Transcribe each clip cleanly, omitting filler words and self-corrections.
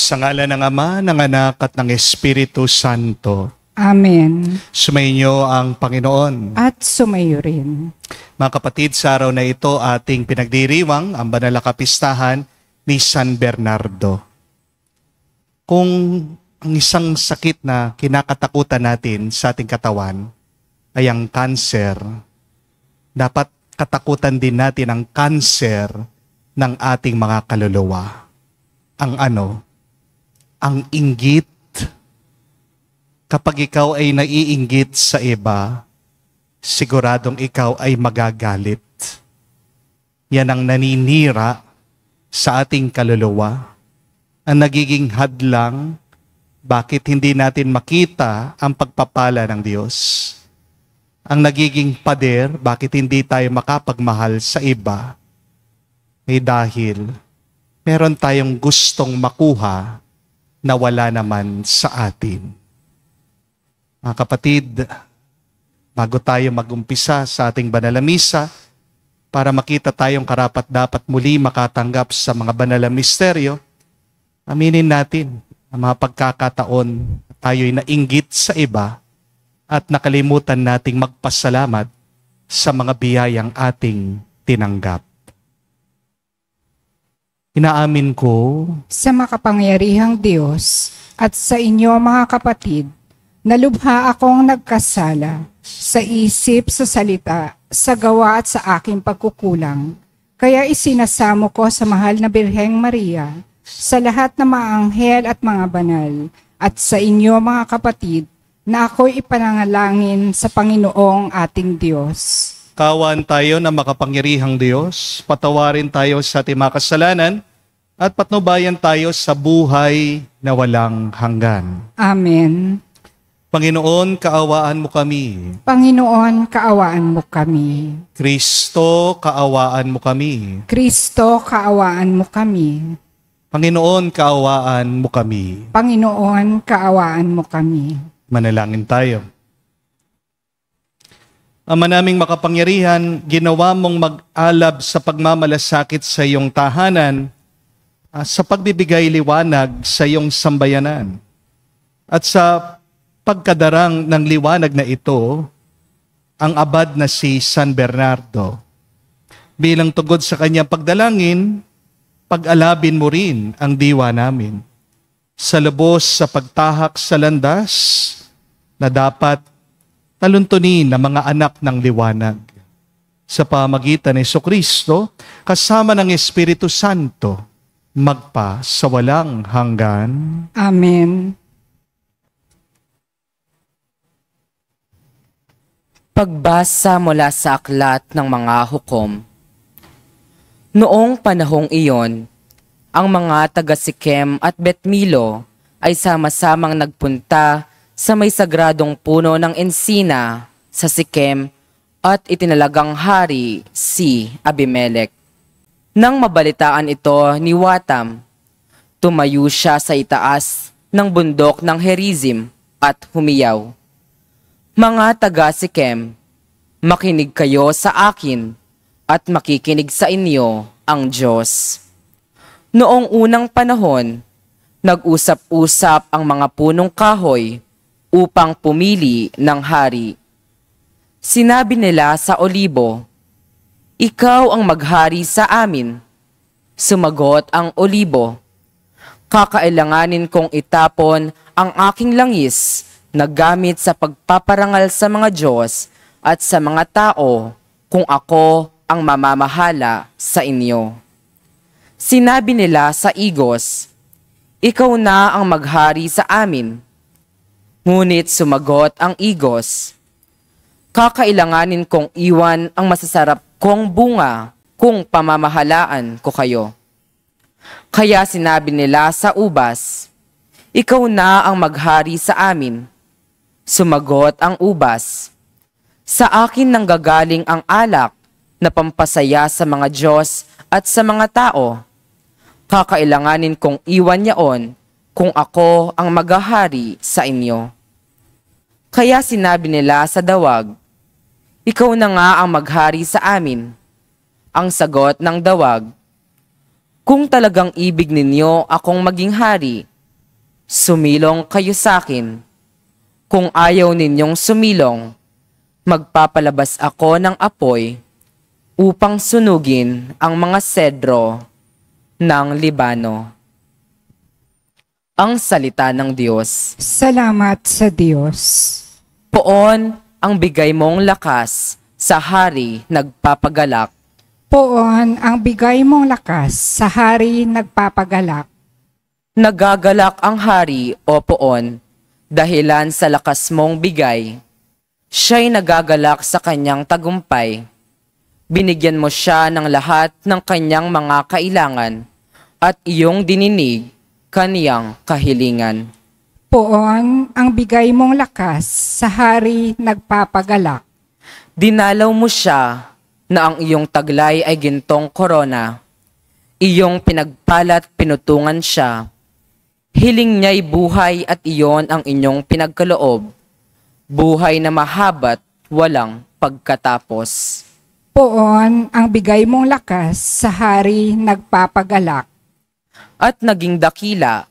Sa ngalan ng Ama, ng Anak at ng Espiritu Santo. Amen. Sumainyo ang Panginoon. At sumayo rin. Mga kapatid, sa araw na ito ating pinagdiriwang ang banal na kapistahan ni San Bernardo. Kung ang isang sakit na kinakatakutan natin sa ating katawan ay ang kanser, dapat katakutan din natin ang kanser ng ating mga kaluluwa. Ang inggit. Kapag ikaw ay naiinggit sa iba, siguradong ikaw ay magagalit. Yan ang naninira sa ating kaluluwa. Ang nagiging hadlang, bakit hindi natin makita ang pagpapala ng Diyos? Ang nagiging pader, bakit hindi tayo makapagmahal sa iba? Dahil meron tayong gustong makuha na wala naman sa atin. Mga kapatid, bago tayo mag-umpisa sa ating banal na misa, para makita tayong karapat-dapat muli makatanggap sa mga banal na misteryo, aminin natin ang mga pagkakataon tayo'y nainggit sa iba at nakalimutan nating magpasalamat sa mga biyayang ating tinanggap. Inaamin ko Sa makapangyarihang Diyos at sa inyo mga kapatid, na lubha akong nagkasala sa isip, sa salita, sa gawa at sa aking pagkukulang. Kaya isinasamo ko sa mahal na Birheng Maria, sa lahat ng mga anghel at mga banal, at sa inyo mga kapatid, na ako'y ipanangalangin sa Panginoong ating Diyos. kawan tayo na makapangyarihang Diyos, patawarin tayo sa ating mga kasalanan, at patnubayan tayo sa buhay na walang hanggan. Amen. Panginoon, kaawaan mo kami. Panginoon, kaawaan mo kami. Kristo, kaawaan mo kami. Kristo, kaawaan mo kami. Panginoon, kaawaan mo kami. Panginoon, kaawaan mo kami. Manalangin tayo. Ama naming makapangyarihan, ginawa mong mag-alab sa pagmamalasakit sa iyong tahanan, sa pagbibigay liwanag sa iyong sambayanan. At sa pagkadarang ng liwanag na ito, ang abad na si San Bernardo. Bilang tugod sa kanyang pagdalangin, pag-alabin mo rin ang diwa namin. Sa lubos sa pagtahak sa landas na dapat taluntunin ng mga anak ng liwanag. Sa pamagitan ni Jesucristo, kasama ng Espiritu Santo, magpa sa walang hanggan. Amen. Pagbasa mula sa aklat ng mga hukom. Noong panahong iyon, ang mga taga-Sikem at Bet-Milo ay sama-samang nagpunta sa may sagradong puno ng ensina sa Sikem at itinalagang hari si Abimelech. Nang mabalitaan ito ni Watam, tumayo siya sa itaas ng bundok ng Herizim at humiyaw. Mga taga-Sikem, makinig kayo sa akin at makikinig sa inyo ang Diyos. Noong unang panahon, nag-usap-usap ang mga punong kahoy upang pumili ng hari. Sinabi nila sa olibo, "Ikaw ang maghari sa amin." Sumagot ang olibo, "Kakailanganin kong itapon ang aking langis na gamit sa pagpaparangal sa mga Diyos at sa mga tao kung ako ang mamamahala sa inyo." Sinabi nila sa igos, "Ikaw na ang maghari sa amin." Ngunit sumagot ang igos, "Kakailanganin kong iwan ang masasarap kong bunga kung pamamahalaan ko kayo." Kaya sinabi nila sa ubas, "Ikaw na ang maghari sa amin." Sumagot ang ubas, "Sa akin nanggagaling ang alak na pampasaya sa mga Diyos at sa mga tao. Kakailanganin kong iwan yaon kung ako ang maghahari sa inyo." Kaya sinabi nila sa dawag, "Ikaw na nga ang maghari sa amin." Ang sagot ng dawag, "Kung talagang ibig ninyo akong maging hari, sumilong kayo sa akin. Kung ayaw ninyong sumilong, magpapalabas ako ng apoy upang sunugin ang mga sedro ng Libano. Ang salita ng Diyos. Salamat sa Diyos. Poon ang bigay mong lakas sa hari nagpapagalak. Poon ang bigay mong lakas sa hari nagpapagalak. Nagagalak ang hari o poon dahilan sa lakas mong bigay. Siya'y nagagalak sa kanyang tagumpay. Binigyan mo siya ng lahat ng kanyang mga kailangan at iyong dininig kaniyang kahilingan. Poon ang bigay mong lakas sa hari nagpapagalak. Dinalaw mo siya na ang iyong taglay ay gintong korona. Iyong pinagpalat pinutungan siya. Hiling niya'y buhay at iyon ang inyong pinagkaloob. Buhay na mahabat, walang pagkatapos. Poon ang bigay mong lakas sa hari nagpapagalak. At naging dakila,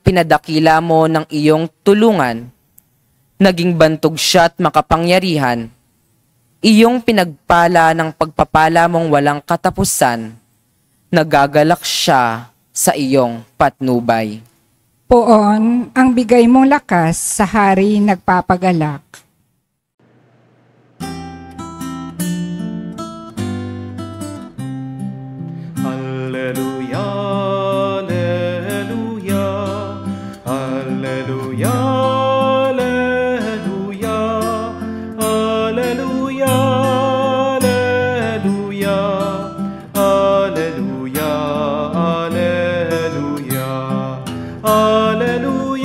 pinadakila mo ng iyong tulungan. Naging bantog siya at makapangyarihan. Iyong pinagpala ng pagpapala mong walang katapusan. Nagagalak siya sa iyong patnubay. Poon ang bigay mong lakas sa hari nagpapagalak. Alleluia, alleluia, alleluia, alleluia, alleluia, alleluia, alleluia, alleluia, alleluia,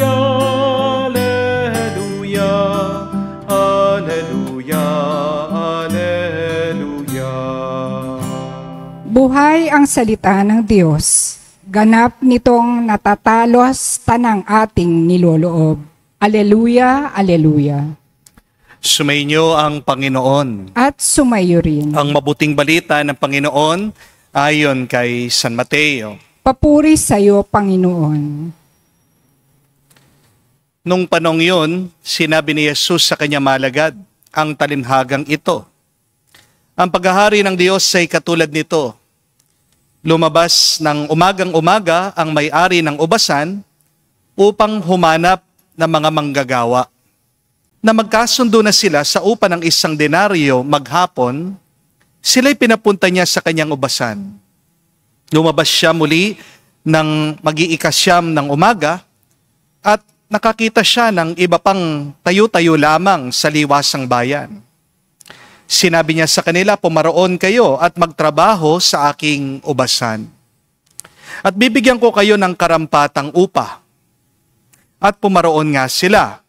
alleluia, alleluia, alleluia. Buhay ang salita ng Diyos. Ganap nitong natatalos tanang ating niloloob. Aleluya, aleluya. Sumainyo ang Panginoon. At sumayo rin. Ang mabuting balita ng Panginoon ayon kay San Mateo. Papuri sa iyo, Panginoon. Nung panong yun, sinabi ni Jesus sa kanya malagad, ang talimhagang ito. Ang paghahari ng Diyos ay katulad nito. Lumabas ng umagang-umaga ang may-ari ng ubasan upang humanap ng mga manggagawa. Na magkasundo na sila sa upa ng 1 denaryo maghapon, sila'y pinapunta niya sa kanyang ubasan. Lumabas siya muli ng mag-iikasyam ng umaga at nakakita siya ng iba pang tayo-tayo lamang sa liwasang bayan. Sinabi niya sa kanila, pumaroon kayo at magtrabaho sa aking ubasan. At bibigyan ko kayo ng karampatang upa. At pumaroon nga sila.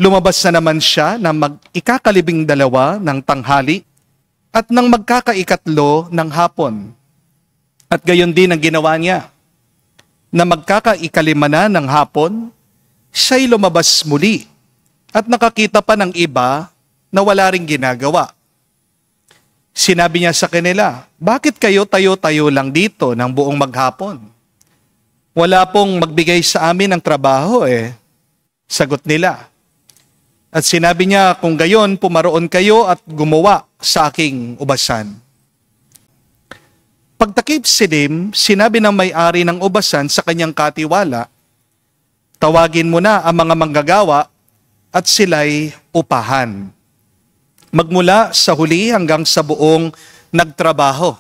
Lumabas na naman siya na mag-ikakalibing-dalawa ng tanghali at nang magkakaikatlo ng hapon. At gayon din ang ginawa niya. Na magkakaikalima na ng hapon, siya'y lumabas muli at nakakita pa ng iba na wala ring ginagawa. Sinabi niya sa kanila, bakit kayo tayo-tayo lang dito ng buong maghapon? Wala pong magbigay sa amin ng trabaho Sagot nila. At sinabi niya, kung gayon, pumaroon kayo at gumawa sa aking ubasan. Pagtakip silim, sinabi ng may-ari ng ubasan sa kanyang katiwala, tawagin mo na ang mga manggagawa at sila'y upahan. Magmula sa huli hanggang sa buong nagtrabaho.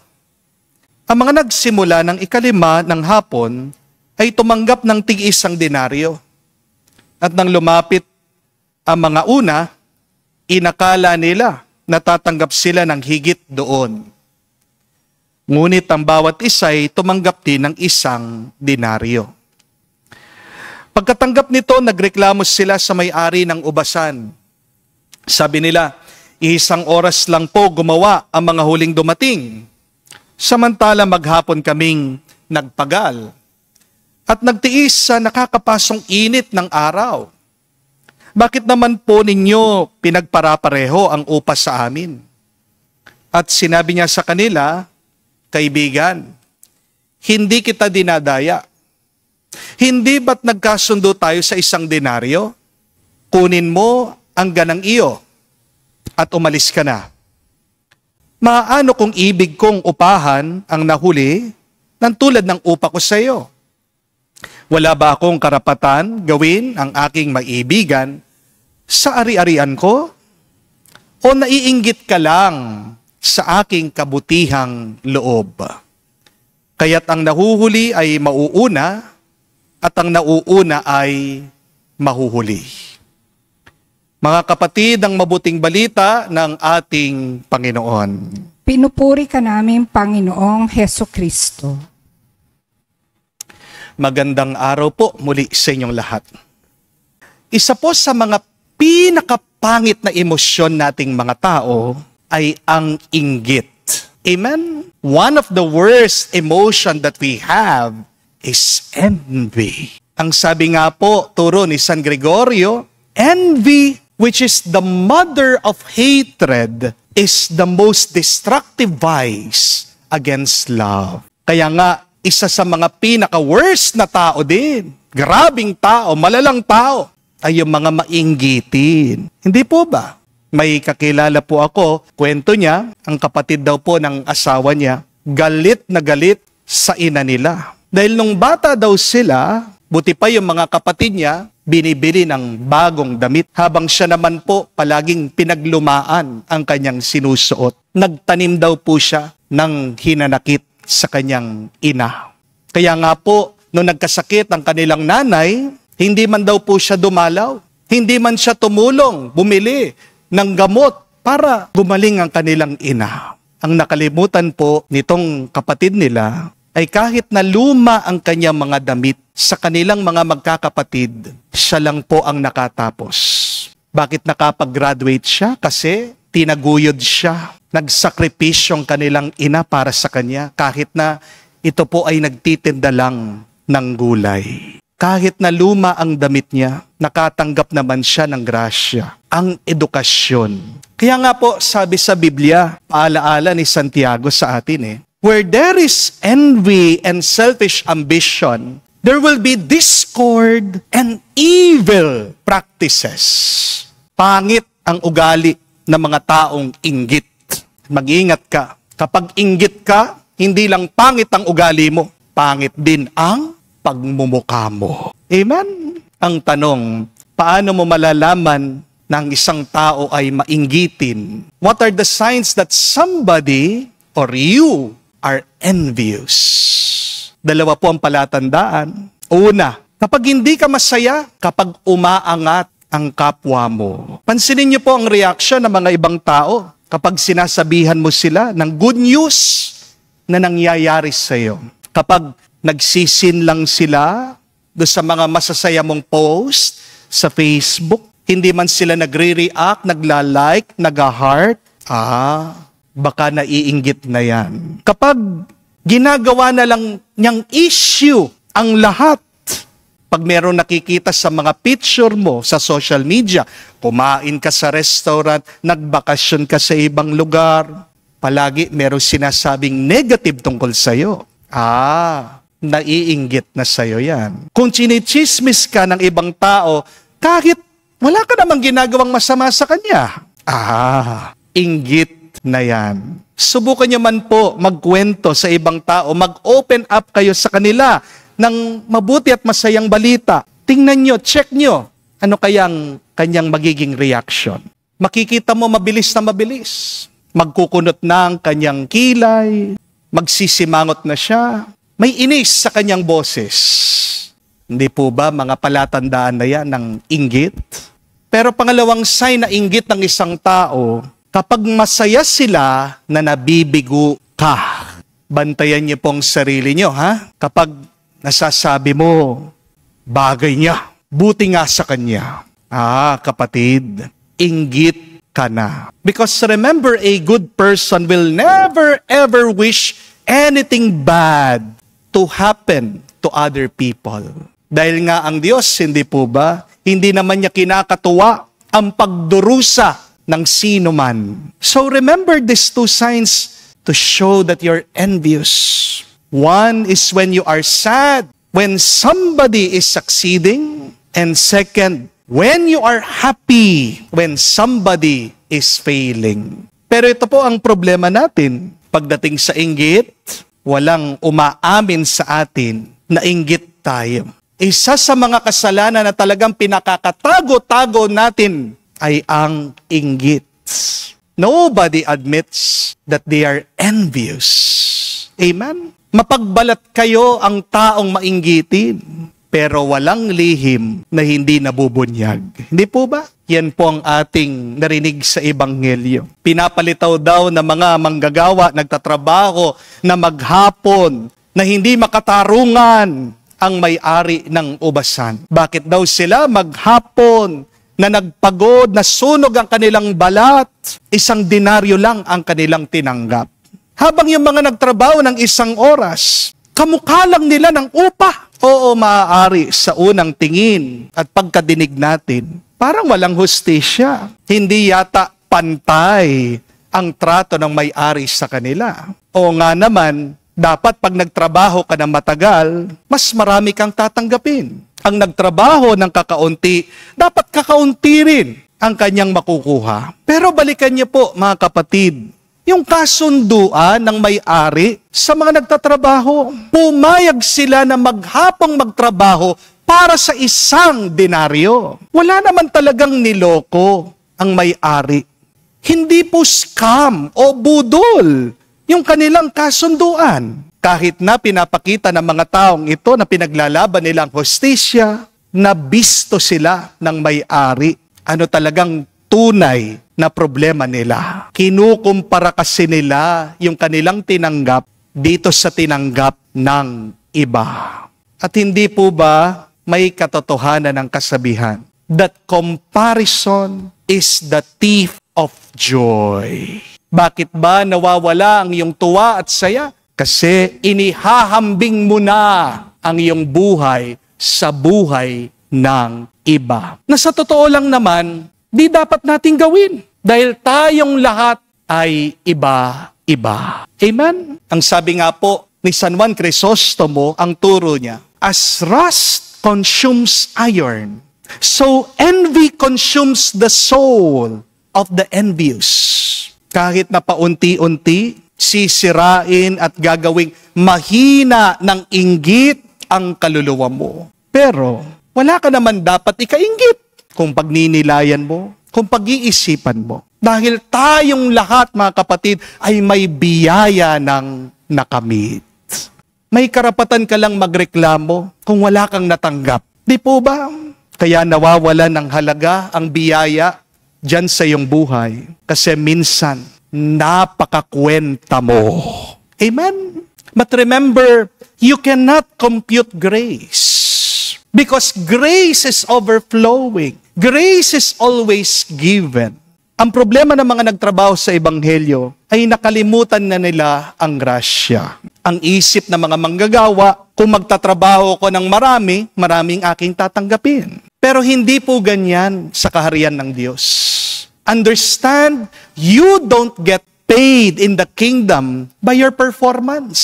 Ang mga nagsimula ng ikalima ng hapon ay tumanggap ng tig-1 denaryo. At nang lumapit ang mga una, inakala nila na tatanggap sila ng higit doon. Ngunit ang bawat isa ay tumanggap din ng 1 denaryo. Pagkatanggap nito, nagreklamo sila sa may-ari ng ubasan. Sabi nila, 1 oras lang po gumawa ang mga huling dumating. Samantala maghapon kaming nagpagal at nagtiis sa nakakapasong init ng araw. Bakit naman po ninyo pinagpara-pareho ang upa sa amin? At sinabi niya sa kanila, kaibigan, hindi kita dinadaya. Hindi ba't nagkasundo tayo sa isang denaryo? Kunin mo ang ganang iyo at umalis ka na. Maano kung ibig kong upahan ang nahuli ng tulad ng upa ko sa iyo? Wala ba akong karapatan gawin ang aking maibigan sa ari-arian ko? O naiinggit ka lang sa aking kabutihang loob? Kaya't ang nahuhuli ay mauuna at ang nauuna ay mahuhuli. Mga kapatid, ang mabuting balita ng ating Panginoon. Pinupuri ka namin, Panginoong Heso Kristo. Magandang araw po muli sa inyong lahat. Isa po sa mga pinakapangit na emosyon nating mga tao ay ang inggit. Amen? One of the worst emotion that we have is envy. Ang sabi nga po, turo ni San Gregorio, envy, which is the mother of hatred, is the most destructive vice against love. Kaya nga, isa sa mga pinaka-worst na tao din, grabing tao, malalang tao, ay yung mga mainggitin. Hindi po ba? May kakilala po ako, kwento niya, ang kapatid daw po ng asawa niya, galit na galit sa ina nila. Dahil nung bata daw sila, buti pa yung mga kapatid niya, binibili ng bagong damit, habang siya naman po palaging pinaglumaan ang kanyang sinusuot. Nagtanim daw po siya ng hinanakit sa kanyang ina. Kaya nga po, nung nagkasakit ang kanilang nanay, hindi man daw po siya dumalaw. Hindi man siya tumulong, bumili ng gamot para gumaling ang kanilang ina. Ang nakalimutan po nitong kapatid nila ay kahit na luma ang kanyang mga damit sa kanilang mga magkakapatid, siya lang po ang nakatapos. Bakit nakapag-graduate siya? Kasi tinaguyod siya. Nagsakripisyong kanilang ina para sa kanya kahit na ito po ay nagtitinda lang ng gulay. Kahit na luma ang damit niya, nakatanggap naman siya ng grasya. Ang edukasyon. Kaya nga po, sabi sa Biblia, paalaala ni Santiago sa atin where there is envy and selfish ambition, there will be discord and evil practices. Pangit ang ugali ng mga taong inggit. Mag-ingat ka. Kapag inggit ka, hindi lang pangit ang ugali mo, pangit din ang pagmumukha mo. Amen? Ang tanong, paano mo malalaman na ang isang tao ay mainggitin? What are the signs that somebody or you are envious? Dalawa po ang palatandaan. Una, kapag hindi ka masaya, kapag umaangat ang kapwa mo. Pansinin niyo po ang reaksyon ng mga ibang tao kapag sinasabihan mo sila ng good news na nangyayari sa iyo. Kapag nagsisin lang sila do sa mga masasaya mong post sa Facebook, hindi man sila nagre-react, nagla-like, nag-heart, baka naiinggit na yan. Kapag ginagawa na lang niyang issue ang lahat, pag meron nakikita sa mga picture mo sa social media, kumain ka sa restaurant, nagbakasyon ka sa ibang lugar, palagi meron sinasabing negative tungkol sa'yo. Naiinggit na sa'yo yan. Kung chinichismis ka ng ibang tao, kahit wala ka namang ginagawang masama sa kanya, inggit na yan. Subukan niyo man po magkwento sa ibang tao, mag-open up kayo sa kanila ng mabuti at masayang balita. Tingnan nyo, check nyo, ano kayang kanyang magiging reaction. Makikita mo mabilis na mabilis. Magkukunot na ang kanyang kilay, magsisimangot na siya, may inis sa kanyang boses. Hindi po ba mga palatandaan na yan ng inggit? Pero pangalawang sign na inggit ng isang tao, kapag masaya sila na nabibigo ka. Bantayan niyo pong sarili niyo, Kapag nasasabi mo, bagay niya, buti nga sa kanya. Kapatid, inggit ka na. Because remember, a good person will never ever wish anything bad to happen to other people. Dahil nga ang Diyos, hindi po ba, hindi naman niya kinakatuwa ang pagdurusa ng sino man. So remember these two signs to show that you're envious. One is when you are sad when somebody is succeeding, and second, when you are happy when somebody is failing. Pero ito po ang problema natin. Pagdating sa inggit, walang umaamin sa atin na inggit tayo. Isa sa mga kasalanan na talagang pinakakatago-tago natin ay ang inggit. Nobody admits that they are envious. Amen? Mapagbalat kayo ang taong mainggitin, pero walang lihim na hindi nabubunyag. Hindi po ba? Yan po ang ating narinig sa Ebanghelyo. Pinapalitaw daw ng mga manggagawa, nagtatrabaho na maghapon, na hindi makatarungan ang may-ari ng ubasan. Bakit daw sila maghapon na nagpagod, nasunog ang kanilang balat, 1 denaryo lang ang kanilang tinanggap? Habang yung mga nagtrabaho ng 1 oras, kamukha lang nila ng upa. Oo, maaari sa unang tingin at pagkadinig natin, parang walang hustisya. Hindi yata pantay ang trato ng may-ari sa kanila. O nga naman, dapat pag nagtrabaho ka ng matagal, mas marami kang tatanggapin. Ang nagtrabaho ng kakaunti, dapat kakaunti rin ang kanyang makukuha. Pero balikan niyo po, mga kapatid, yung kasunduan ng may-ari sa mga nagtatrabaho. Pumayag sila na maghapong magtrabaho para sa 1 denaryo. Wala naman talagang niloko ang may-ari. Hindi po scam o budol yung kanilang kasunduan. Kahit na pinapakita ng mga taong ito na pinaglalaban nilang hustisya, nabisto sila ng may-ari. Ano talagang tunay na problema nila. Kinukumpara kasi nila yung kanilang tinanggap dito sa tinanggap ng iba. At hindi po ba may katotohanan ng kasabihan that comparison is the thief of joy? Bakit ba nawawala ang iyong tuwa at saya? Kasi inihahambing mo na ang iyong buhay sa buhay ng iba. Na sa totoo lang naman, di dapat nating gawin. Dahil tayong lahat ay iba-iba. Amen? Ang sabi nga po ni San Juan Crisostomo, ang turo niya, as rust consumes iron, so envy consumes the soul of the envious. Kahit na paunti-unti, sisirain at gagawing mahina ng inggit ang kaluluwa mo. Pero wala ka naman dapat ikainggit kung pagninilayan mo, kung pag-iisipan mo. Dahil tayong lahat, mga kapatid, ay may biyaya ng nakamit. May karapatan ka lang magreklamo kung wala kang natanggap. Di po ba? Kaya nawawala ng halaga ang biyaya dyan sa iyong buhay. Kasi minsan, napakakwenta mo. Amen? But remember, you cannot compute grace. Because grace is overflowing. Grace is always given. Ang problema ng mga nagtrabaho sa Ebanghelyo ay nakalimutan na nila ang grasya. Ang isip ng mga manggagawa, kung magtatrabaho ko ng maraming aking tatanggapin. Pero hindi po ganyan sa kaharian ng Diyos. Understand, you don't get paid in the kingdom by your performance.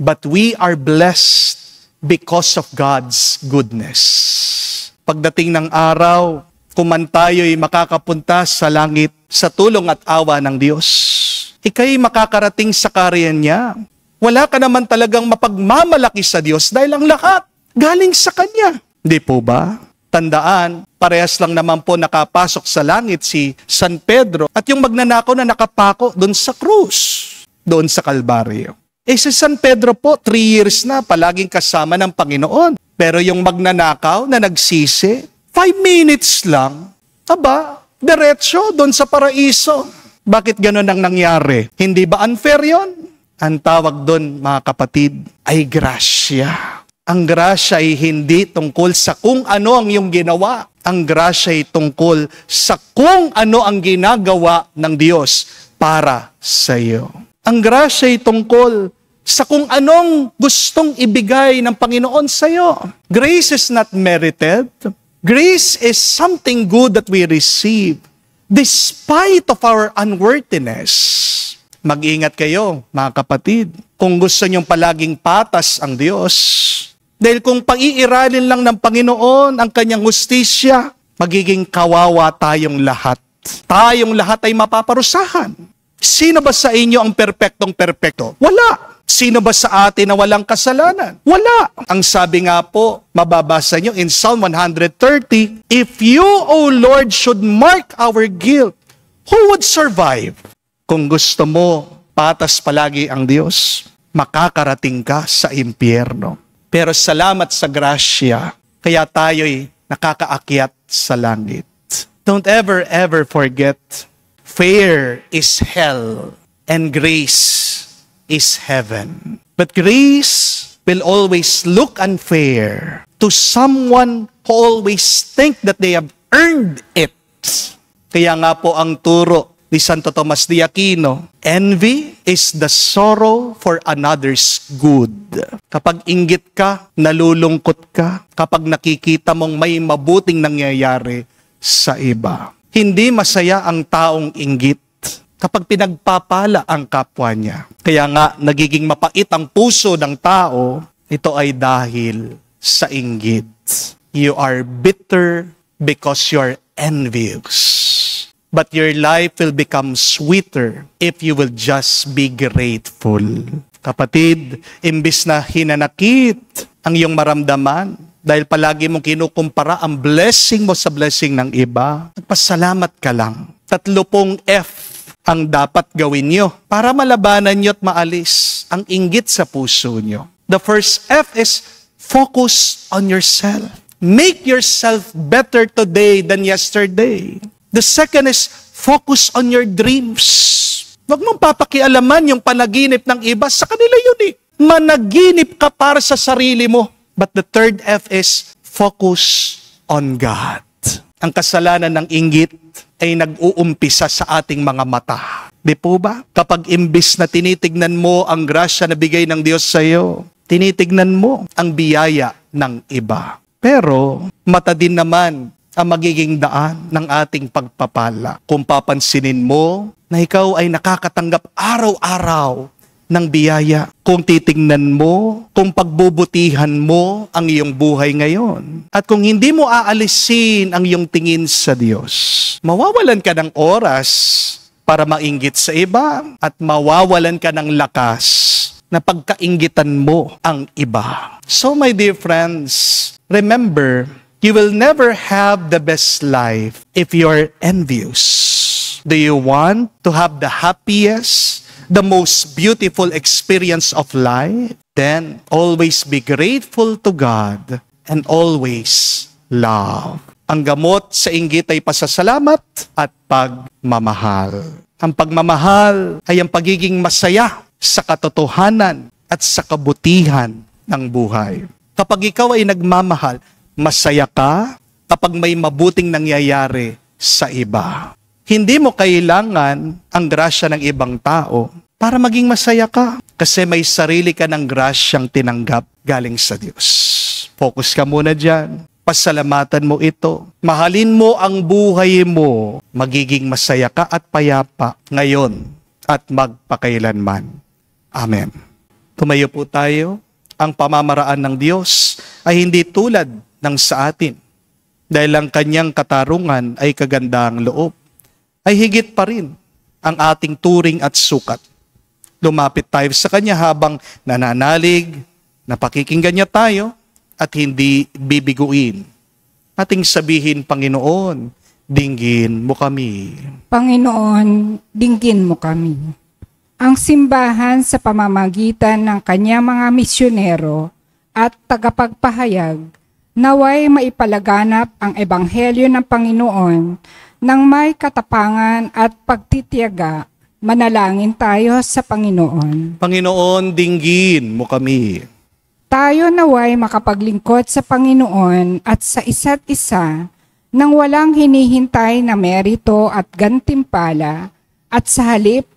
But we are blessed because of God's goodness. Pagdating ng araw, kung man tayo'y makakapunta sa langit sa tulong at awa ng Diyos, ika'y makakarating sa kaharian niya. Wala ka naman talagang mapagmamalaki sa Diyos dahil ang lahat galing sa Kanya. Di po ba? Tandaan, parehas lang naman po nakapasok sa langit si San Pedro at yung magnanakaw na nakapako doon sa krus, doon sa Kalbaryo. Si San Pedro po, 3 years na palaging kasama ng Panginoon. Pero yung magnanakaw na nagsisi, 5 minutes lang, diretso doon sa paraiso. Bakit ganun ang nangyari? Hindi ba unfair yon? Ang tawag doon, mga kapatid, ay grasya. Ang grasya ay hindi tungkol sa kung ano ang iyong ginawa. Ang grasya ay tungkol sa kung ano ang ginagawa ng Diyos para sa iyo. Ang grasya ay tungkol sa kung anong gustong ibigay ng Panginoon sa iyo. Grace is not merited. Grace is something good that we receive despite of our unworthiness. Mag-ingat kayo, mga kapatid. Kung gusto niyong palaging patas ang Diyos, Dahil kung pag-iiralin lang ng Panginoon ang kanyang hustisya, magiging kawawa tayong lahat. Tayong lahat ay mapaparusahan. Sino ba sa inyo ang perpektong-perpekto? Wala. Sino ba sa atin na walang kasalanan? Wala. Ang sabi nga po, mababasa nyo in Psalm 130, if you, O Lord, should mark our guilt, who would survive? Kung gusto mo, patas palagi ang Diyos, makakarating ka sa impyerno. Pero salamat sa grasya, kaya tayo'y nakakaakyat sa langit. Don't ever forget, fair is hell and grace is heaven. But grace will always look unfair to someone who always think that they have earned it. Kaya nga po ang turo ni Santo Tomas de Aquino, envy is the sorrow for another's good. Kapag inggit ka, nalulungkot ka, kapag nakikita mong may mabuting nangyayari sa iba. Hindi masaya ang taong inggit kapag pinagpapala ang kapwa niya. Kaya nga, nagiging mapait ang puso ng tao, ito ay dahil sa inggit. You are bitter because you're envious. But your life will become sweeter if you will just be grateful. Kapatid, imbis na hinanakit ang iyong maramdaman, dahil palagi mong kinukumpara ang blessing mo sa blessing ng iba, pasalamat ka lang. 30 F ang dapat gawin nyo para malabanan nyo at maalis ang inggit sa puso nyo. The first F is focus on yourself. Make yourself better today than yesterday. The second is focus on your dreams. Huwag mong papakialaman yung panaginip ng iba. Sa kanila yun eh. Managinip ka para sa sarili mo. But the third F is focus on God. Ang kasalanan ng inggit ay nag-uumpisa sa ating mga mata. Di po ba? Kapag imbis na tinitignan mo ang grasya na bigay ng Diyos sa iyo, tinitignan mo ang biyaya ng iba. Pero mata din naman ang magiging daan ng ating pagpapala. Kung papansinin mo na ikaw ay nakakatanggap araw-araw ng biyaya. Kung titingnan mo, kung pagbubutihan mo ang iyong buhay ngayon. At kung hindi mo aalisin ang iyong tingin sa Diyos, mawawalan ka ng oras para mainggit sa iba at mawawalan ka ng lakas na pagkainggitan mo ang iba. So my dear friends, remember, you will never have the best life if you're envious. Do you want to have the happiest, the most beautiful experience of life? Then always be grateful to God and always love. Ang gamot sa inggit ay pasasalamat at pagmamahal. Ang pagmamahal ay ang pagiging masaya sa katotohanan at sa kabutihan ng buhay. Kapag ikaw ay nagmamahal, masaya ka kapag may mabuting nangyayari sa iba. Hindi mo kailangan ang grasya ng ibang tao para maging masaya ka. Kasi may sarili ka ng grasyang tinanggap galing sa Diyos. Focus ka muna dyan. Pasalamatan mo ito. Mahalin mo ang buhay mo. Magiging masaya ka at payapa ngayon at magpakailanman. Amen. Tumayo po tayo. Ang pamamaraan ng Diyos ay hindi tulad ng sa atin. Dahil ang kanyang katarungan ay kagandahang loob, ay higit pa rin ang ating turing at sukat. Lumapit tayo sa kanya habang nananalig, napakikinggan niya tayo at hindi bibiguin. Ating sabihin, Panginoon, dinggin mo kami. Panginoon, dinggin mo kami. Ang simbahan sa pamamagitan ng kanyang mga misyonero at tagapagpahayag, naway maipalaganap ang ebanghelyo ng Panginoon nang may katapangan at pagtitiyaga. Manalangin tayo sa Panginoon. Panginoon, dinggin mo kami. Tayo naway makapaglingkod sa Panginoon at sa isa't isa nang walang hinihintay na merito at gantimpala, at sa halip,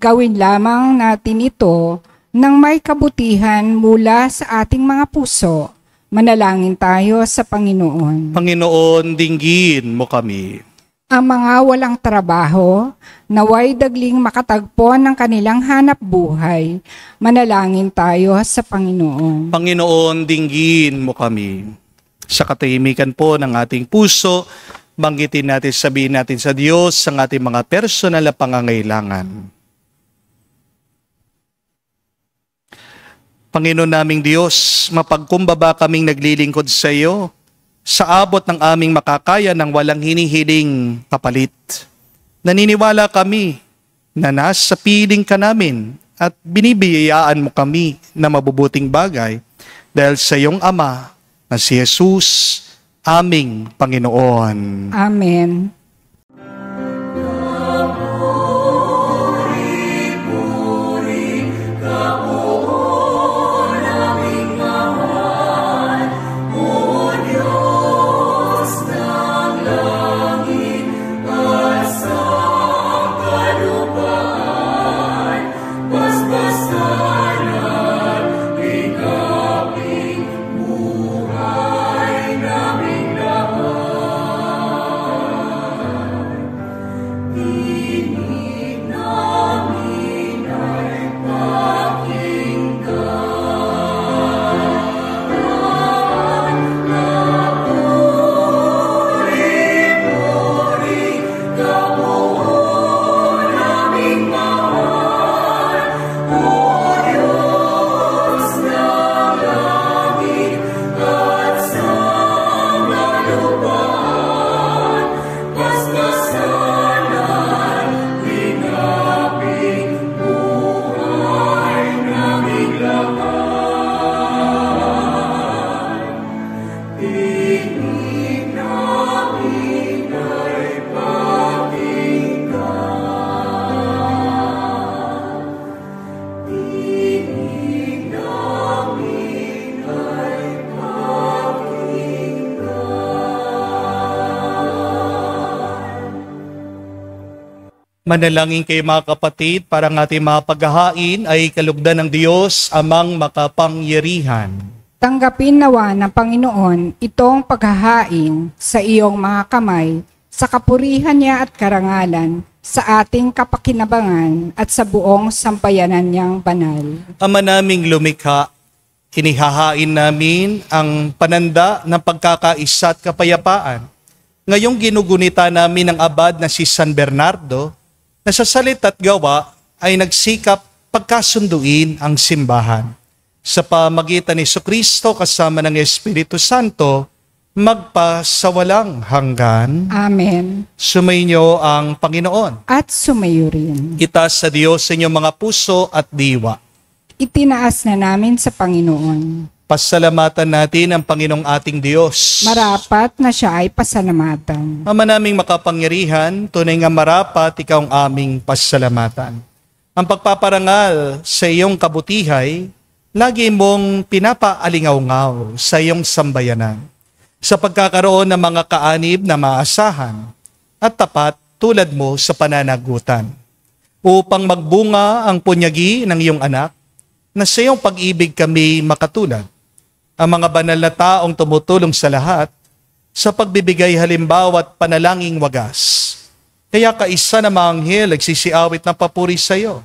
gawin lamang natin ito nang may kabutihan mula sa ating mga puso. Manalangin tayo sa Panginoon. Panginoon, dinggin mo kami. Ang mga walang trabaho, naway dagling makatagpo ng kanilang hanap buhay. Manalangin tayo sa Panginoon. Panginoon, dinggin mo kami. Sa katahimikan po ng ating puso, banggitin natin, sabihin natin sa Diyos ang ating mga personal na pangangailangan. Panginoon naming Diyos, mapagkumbaba kaming naglilingkod sa iyo, sa abot ng aming makakaya ng walang hinihiling kapalit. Naniniwala kami na nasa piling ka namin at binibiyayaan mo kami na mabubuting bagay dahil sa iyong Ama na si Jesus, aming Panginoon. Amen. Manalangin kayo mga kapatid para ang ating mga paghahain ay kalugdan ng Diyos amang makapangyarihan. Tanggapin nawa ng Panginoon itong paghahain sa iyong mga kamay, sa kapurihan niya at karangalan, sa ating kapakinabangan at sa buong sampayanan niyang banal. Ama naming lumikha, inihahain namin ang pananda ng pagkakaisa at kapayapaan. Ngayong ginugunita namin ang abad na si San Bernardo, na sa salita at gawa ay nagsikap pagkasunduin ang simbahan. Sa pamagitan ni Jesucristo kasama ng Espiritu Santo, magpasawalang hanggan. Amen. Sumainyo ang Panginoon. At sumayo rin. Itaas sa Diyos sa inyong mga puso at diwa. Itinaas na namin sa Panginoon. Pasalamatan natin ang Panginoong ating Diyos. Marapat na siya ay pasalamatan. Ama naming makapangyarihan, tunay nga marapat ikaw ang aming pasalamatan. Ang pagpaparangal sa iyong kabutihay, lagi mong pinapaalingaw-ngaw sa iyong sambayanan. Sa pagkakaroon ng mga kaanib na maasahan at tapat tulad mo sa pananagutan. Upang magbunga ang punyagi ng iyong anak, na sa iyong pag-ibig kami makatulad. Ang mga banal na taong tumutulong sa lahat sa pagbibigay halimbawa at panalangin wagas. Kaya kaisa na mga anghel nagsisiawit ng papuri sa iyo.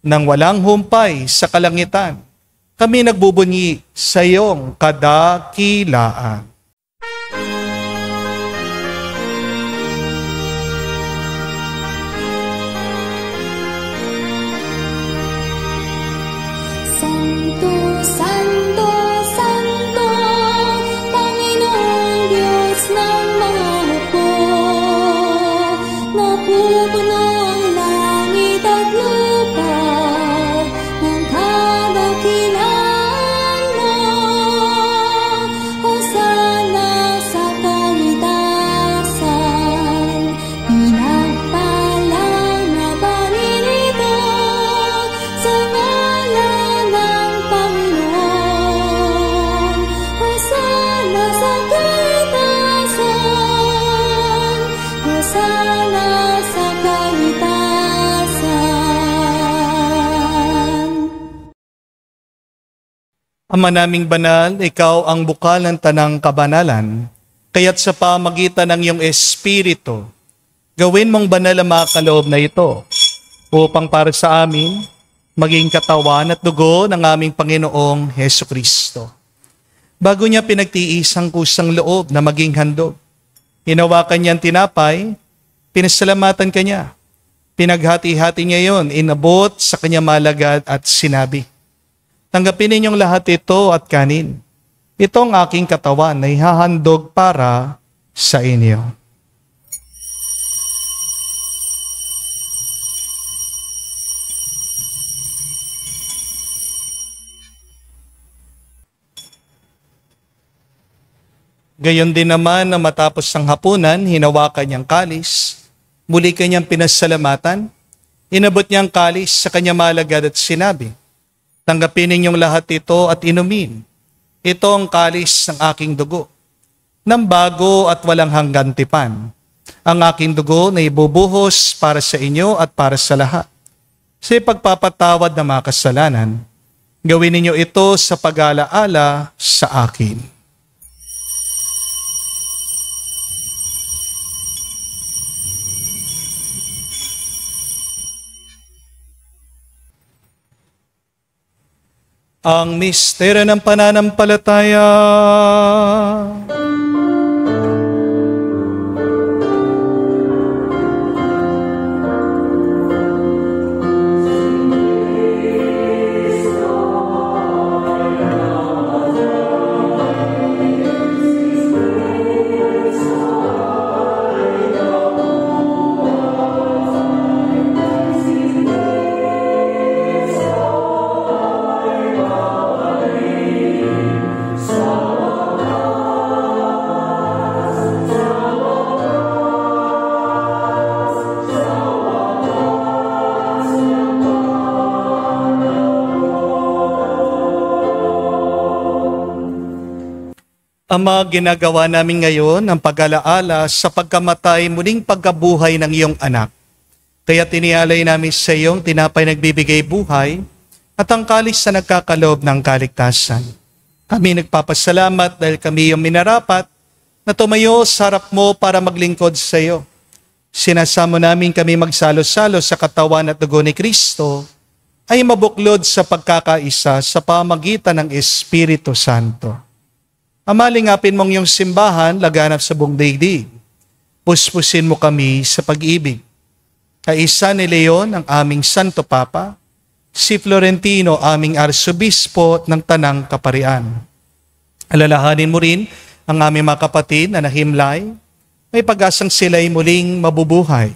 Nang walang humpay sa kalangitan, kami nagbubunyi sa iyong kadakilaan. Santo, Santo, Santo, Panginoong Diyos ng mga hukbo. Napupuno ang langit at lupa ng kadakilaan mo. Hosana sa kaitasan, pinagpalang na paninito sa ngalan ng Panginoon. Hosana sa kaitasan, Hosana sa kaitasan. Ama naming banal, ikaw ang bukal ng tanang kabanalan, kaya't sa pamagitan ng iyong Espiritu, Gawin mong banal ang mga kaloob na ito upang para sa amin maging katawan at dugo ng aming Panginoong Heso Kristo. Bago niya pinagtiis ang kusang loob na maging handog, hinawakan niya ang tinapay, pinasalamatan kanya. Pinaghati-hati niya yon, inabot sa kanya malagad at sinabi, "Tanggapin ninyong lahat ito at kanin. Ito ang aking katawan na ihahandog para sa inyo." Gayon din naman na matapos ang hapunan, hinawakan niyang kalis, muli kanyang pinasalamatan, inabot niyang kalis sa kanya malagad at sinabi, "Tanggapin ninyong lahat ito at inumin. Ito ang kalis ng aking dugo, ng bago at walang hanggan tipan. Ang aking dugo na ibubuhos para sa inyo at para sa lahat. Sa pagpapatawad ng mga kasalanan, gawin ninyo ito sa pag-alaala sa akin." Ang misteryo ng pananampalataya. Ang mga ginagawa namin ngayon ang pag-alaala sa pagkamatay muling pagkabuhay ng iyong anak. Kaya tinialay namin sa iyong tinapay nagbibigay buhay at ang kalis na nagkakaloob ng kaligtasan. Kami nagpapasalamat dahil kami iyong minarapat na tumayo sa harap mo para maglingkod sa iyo. Sinasamo namin kami magsalo-salo sa katawan at dugo ni Kristo ay mabuklod sa pagkakaisa sa pamagitan ng Espiritu Santo. Amalingapin mong iyong simbahan laganap sa buong daigdig. Puspusin mo kami sa pag-ibig. Kaisa ni Leon ang aming Santo Papa, si Florentino aming Arsobispo ng Tanang Kaparian. Alalahanin mo rin ang aming mga kapatid na nahimlay, may pag-asang sila'y muling mabubuhay.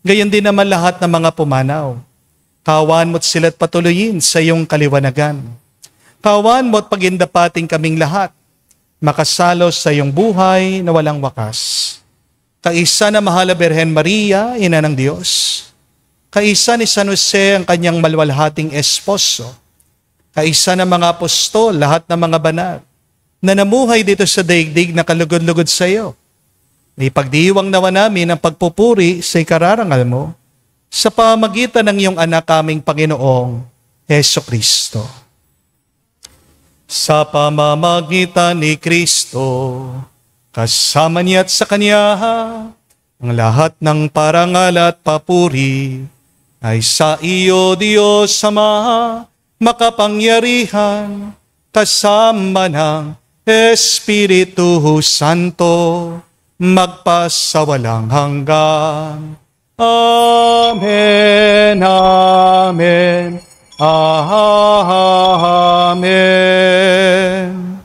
Gayon din naman lahat ng mga pumanaw. Kawan mo't sila't patuloyin sa iyong kaliwanagan. Kawan mo't pagindapating kaming lahat, makasalo sa iyong buhay na walang wakas. Kaisa na mahal na Birhen Maria, Ina ng Diyos. Kaisa ni San Jose ang kanyang malwalhating esposo. Kaisa na mga apostol, lahat ng mga banal, na namuhay dito sa daigdig na kalugod-lugod sa iyo. May pagdiwang nawa namin ang pagpupuri sa ikararangal mo sa pamagitan ng iyong anak aming Panginoong Heso Kristo. Sa pamamagitan ni Kristo, kasama niya at sa Kanya, ang lahat ng parangal at papuri ay sa iyo, Diyos Ama, makapangyarihan, kasama ng Espiritu Santo, magpasawalang hanggan. Amen, Amen. Amen.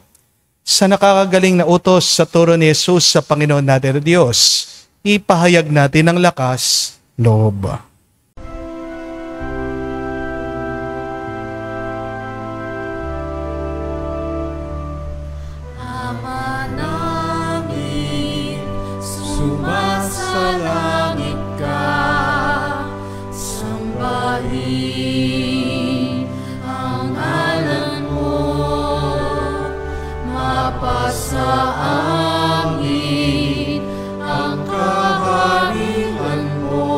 Sa nakakagaling na utos sa turo ni Jesus sa Panginoon natin Diyos, ipahayag natin ang lakas loob. Ama namin, sumasalangit ka, sambahin ang ngalan mo, mapasa amin ang kaharian mo,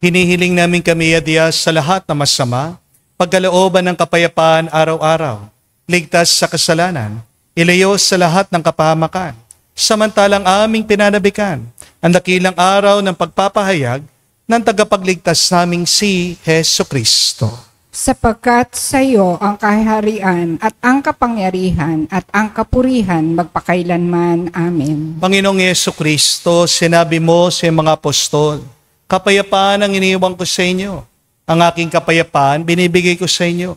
Hinihiling namin kami, Diyos, sa lahat na masama, pagkalooban ng kapayapaan araw-araw, ligtas sa kasalanan, ilayo sa lahat ng kapahamakan, samantalang aming pinanabikan ang dakilang araw ng pagpapahayag ng tagapagligtas naming si Heso Kristo. Sapagkat sa iyo ang kaharian at ang kapangyarihan at ang kapurihan magpakailanman. Amen. Panginoong Heso Kristo, sinabi mo sa mga apostol, kapayapaan ang iniiwan ko sa inyo. Ang aking kapayapaan binibigay ko sa inyo.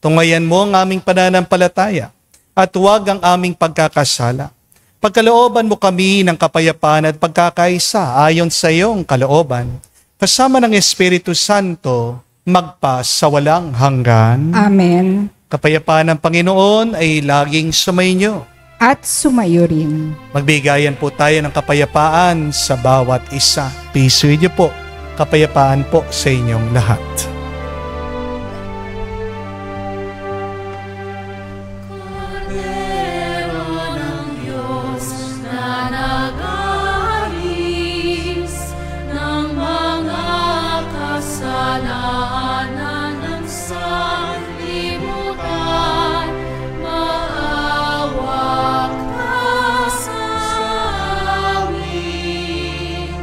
Tungayan mo ang aming pananampalataya at huwag ang aming pagkakasala. Pagkalooban mo kami ng kapayapaan at pagkakaisa ayon sa iyong kalooban, kasama ng Espiritu Santo, magpa sa walang hanggan. Amen. Kapayapaan ng Panginoon ay laging sumainyo. At sumayo rin. Magbigayan po tayo ng kapayapaan sa bawat isa. Peace with you po. Kapayapaan po sa inyong lahat. Kordero ng Diyos na nag-aalis ng mga kasalanan ng sanlibutan, maawa ka sa amin.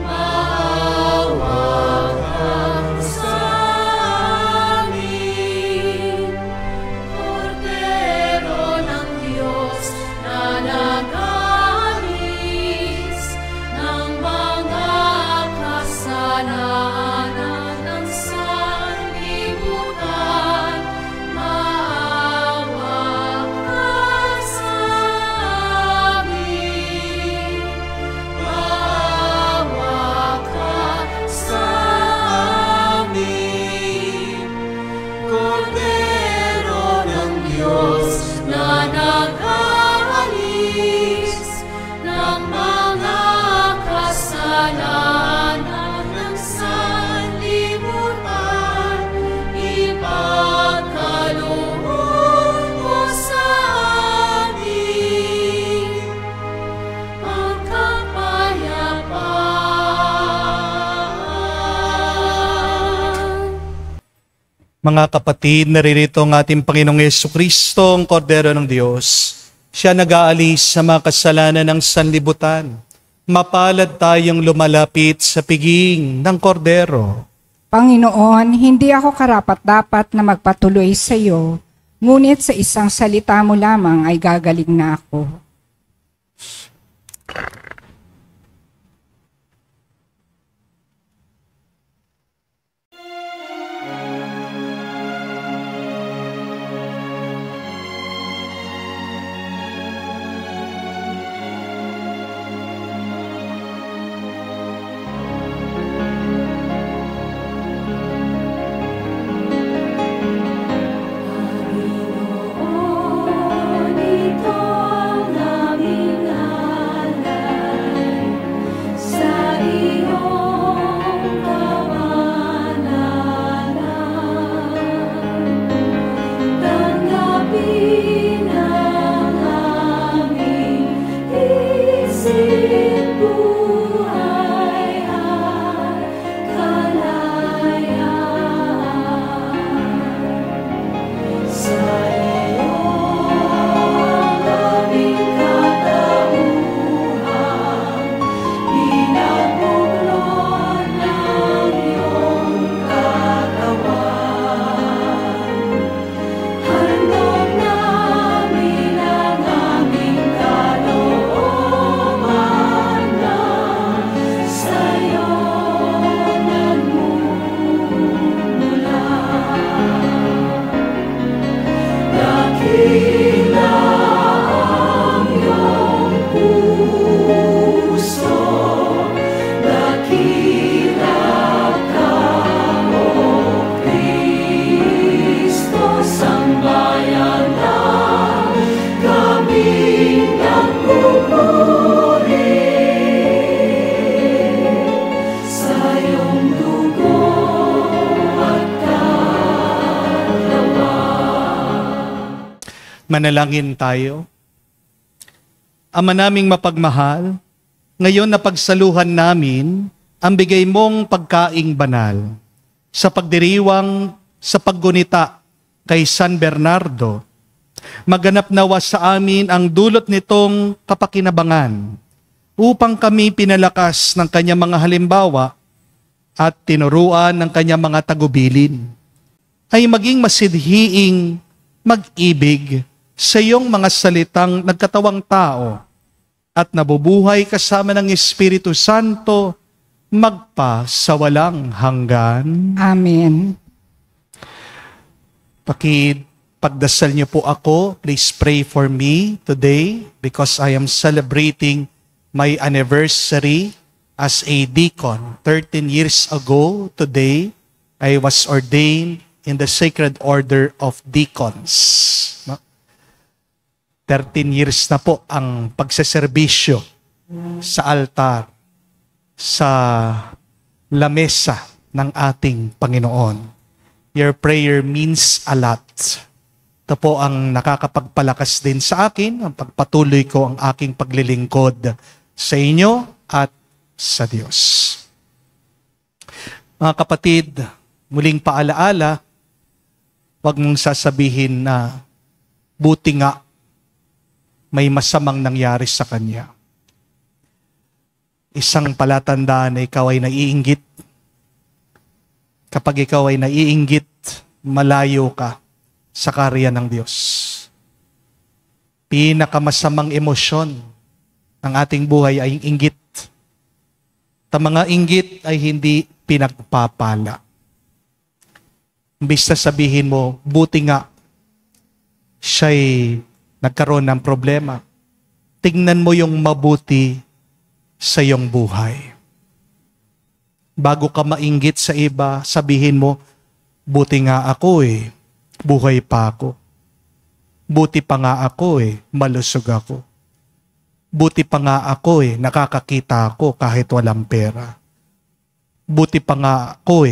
Maawa ka sa amin. Kordero ng Diyos na nag-aalis ng mga kasalanan ng sanlibutan, maawa ka sa amin. Maawa ka sa amin. Kordero ng Diyos na nag-aalis ng mga kasalanan ng sanlibutan, ipagkaloob mo sa amin ang kapayapaan. Mga kapatid, naririto ang ating Panginoong Jesucristo, ang Kordero ng Diyos. Siya nag-aalis sa mga kasalanan ng sanlibutan. Mapalad tayong lumalapit sa piging ng Kordero. Panginoon, hindi ako karapat-dapat na magpatuloy sa iyo, ngunit sa isang salita mo lamang ay gagaling na ako. Panginoon, ito ang aming alay sa iyong kamanalan. Tanggapin ang aming isip, buhay at kalayaan. Sa iyo ang aming katauhan, pinagbuklod ng iyong katawan. Handog namin ang aming kalooban na sa iyo nagmumula. Dakila ang iyong puso, dakila ka, O Kristo, sambayan na kaming nagpupuri sa iyong dugo at katawan. Manalangin tayo. Ama naming mapagmahal, ngayon na pagsaluhan namin ang bigay mong pagkaing banal sa pagdiriwang sa paggunita kay San Bernardo, maganap nawa sa amin ang dulot nitong kapakinabangan upang kami pinalakas ng kanyang mga halimbawa at tinuruan ng kanyang mga tagubilin ay maging masidhiing mag-ibig sa iyong mga salitang nagkatawang tao at nabubuhay kasama ng Espiritu Santo magpa sa walang hanggan. Amen. Pagdasal niyo po ako, please pray for me today because I am celebrating my anniversary as a deacon. 13 years ago today, I was ordained in the Sacred Order of Deacons. No? 13 years na po ang pagseserbisyo sa altar, sa lamesa ng ating Panginoon. Your prayer means a lot. Ito po ang nakakapagpalakas din sa akin, ang pagpatuloy ko ang aking paglilingkod sa inyo at sa Diyos. Mga kapatid, muling paalaala, huwag mong sasabihin na buti nga may masamang nangyari sa kanya. Isang palatandaan na ikaw ay naiinggit. Kapag ikaw ay naiinggit, malayo ka sa karya ng Diyos. Pinakamasamang emosyon ng ating buhay ay inggit. At mga inggit ay hindi pinagpapala. Imbis na sabihin mo, buti nga siya'y nagkaroon ng problema. Tingnan mo yung mabuti sa iyong buhay. Bago ka mainggit sa iba, sabihin mo, buti nga ako buhay pa ako. Buti pa nga ako malusog ako. Buti pa nga ako nakakakita ako kahit walang pera. Buti pa nga ako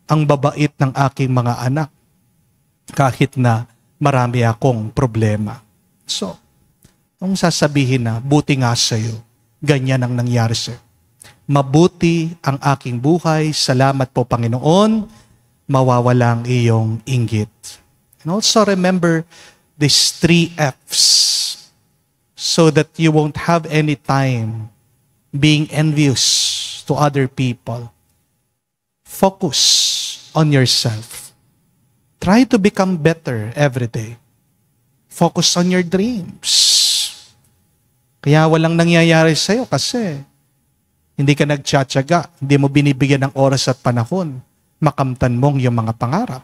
ang babait ng aking mga anak kahit na marami akong problema. So, kung sasabihin na, buti nga sa'yo, ganyan ang nangyari sa'yo. Mabuti ang aking buhay, salamat po Panginoon, mawawala ang iyong inggit. And also remember these 3 F's so that you won't have any time being envious to other people. Focus on yourself. Try to become better every day. Focus on your dreams. Kaya walang nangyayari sa'yo kasi hindi ka nagtsatsaga, hindi mo binibigyan ng oras at panahon, makamtan mong yung mga pangarap.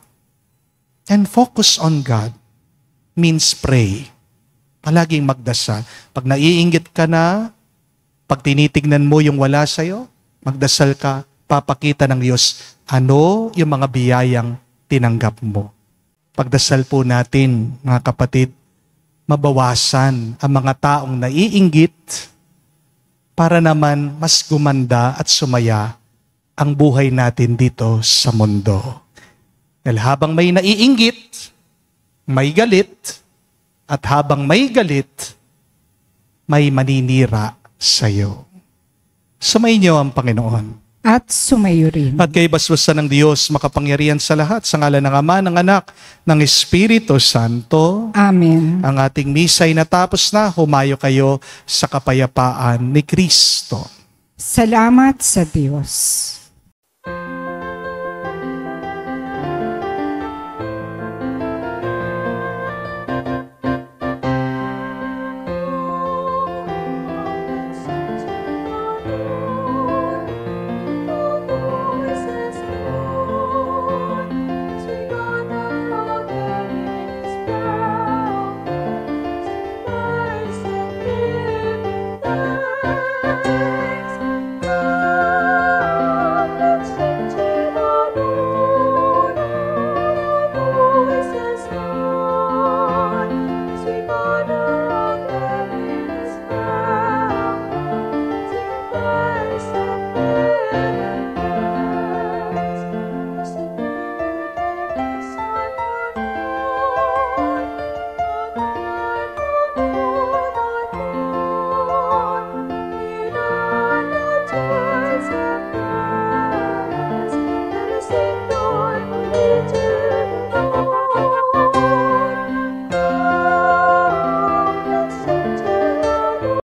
And focus on God means pray. Palaging magdasal. Pag naiinggit ka na, pag tinitignan mo yung wala sa'yo, magdasal ka, papakita ng Diyos ano yung mga biyayang tinanggap mo. Pagdasal po natin, mga kapatid, mabawasan ang mga taong naiinggit para naman mas gumanda at sumaya ang buhay natin dito sa mundo. Dahil habang may naiinggit, may galit, at habang may galit, may maninira sa'yo. Sumainyo ang Panginoon. At sumayo rin. At kay basbasan ng Diyos, makapangyarihan sa lahat, sa ngalan ng Ama, ng Anak, ng Espiritu Santo. Amen. Ang ating misa ay natapos na, humayo kayo sa kapayapaan ni Kristo. Salamat sa Diyos.